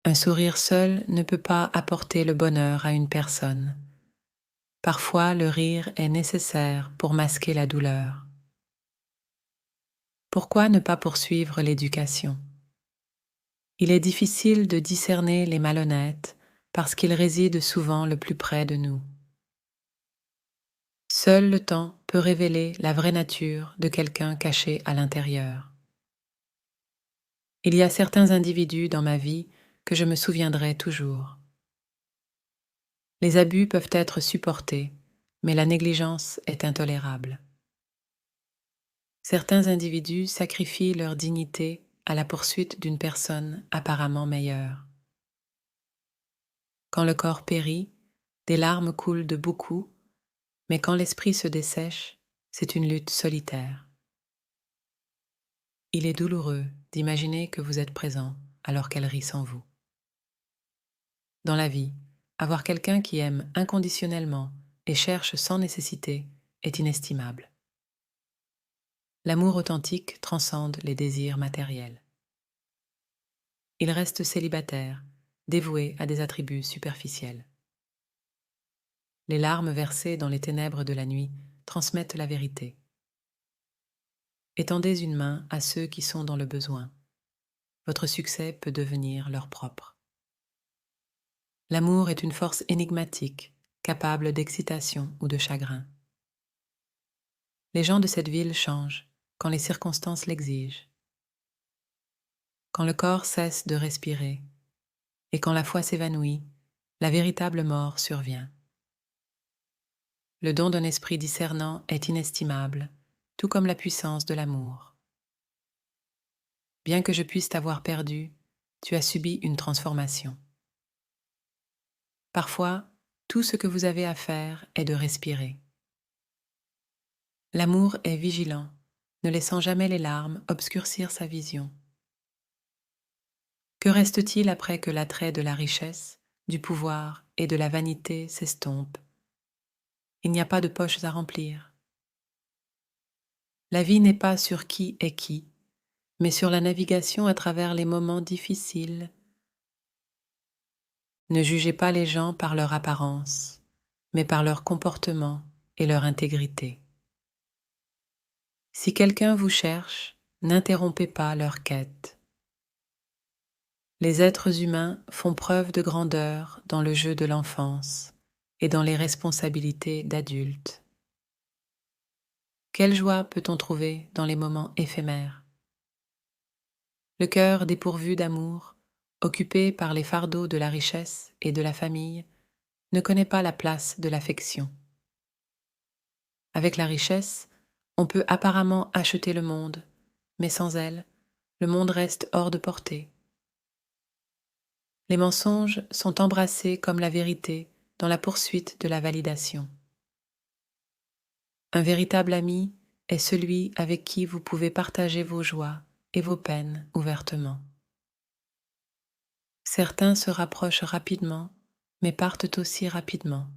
Un sourire seul ne peut pas apporter le bonheur à une personne. Parfois, le rire est nécessaire pour masquer la douleur. Pourquoi ne pas poursuivre l'éducation? Il est difficile de discerner les malhonnêtes parce qu'ils résident souvent le plus près de nous. Seul le temps peut révéler la vraie nature de quelqu'un caché à l'intérieur. Il y a certains individus dans ma vie que je me souviendrai toujours. Les abus peuvent être supportés, mais la négligence est intolérable. Certains individus sacrifient leur dignité à la poursuite d'une personne apparemment meilleure. Quand le corps périt, des larmes coulent de beaucoup, mais quand l'esprit se dessèche, c'est une lutte solitaire. Il est douloureux d'imaginer que vous êtes présent alors qu'elle rit sans vous. Dans la vie, avoir quelqu'un qui aime inconditionnellement et cherche sans nécessité est inestimable. L'amour authentique transcende les désirs matériels. Il reste célibataire, dévoué à des attributs superficiels. Les larmes versées dans les ténèbres de la nuit transmettent la vérité. Étendez une main à ceux qui sont dans le besoin. Votre succès peut devenir leur propre. L'amour est une force énigmatique, capable d'excitation ou de chagrin. Les gens de cette ville changent quand les circonstances l'exigent. Quand le corps cesse de respirer et quand la foi s'évanouit, la véritable mort survient. Le don d'un esprit discernant est inestimable, tout comme la puissance de l'amour. Bien que je puisse t'avoir perdu, tu as subi une transformation. Parfois, tout ce que vous avez à faire est de respirer. L'amour est vigilant, ne laissant jamais les larmes obscurcir sa vision. Que reste-t-il après que l'attrait de la richesse, du pouvoir et de la vanité s'estompe? Il n'y a pas de poches à remplir. La vie n'est pas sur qui est qui, mais sur la navigation à travers les moments difficiles. Ne jugez pas les gens par leur apparence, mais par leur comportement et leur intégrité. Si quelqu'un vous cherche, n'interrompez pas leur quête. Les êtres humains font preuve de grandeur dans le jeu de l'enfance et dans les responsabilités d'adultes. Quelle joie peut-on trouver dans les moments éphémères? Le cœur dépourvu d'amour, occupé par les fardeaux de la richesse et de la famille, ne connaît pas la place de l'affection. Avec la richesse, on peut apparemment acheter le monde, mais sans elle, le monde reste hors de portée. Les mensonges sont embrassés comme la vérité dans la poursuite de la validation. Un véritable ami est celui avec qui vous pouvez partager vos joies et vos peines ouvertement. Certains se rapprochent rapidement, mais partent aussi rapidement.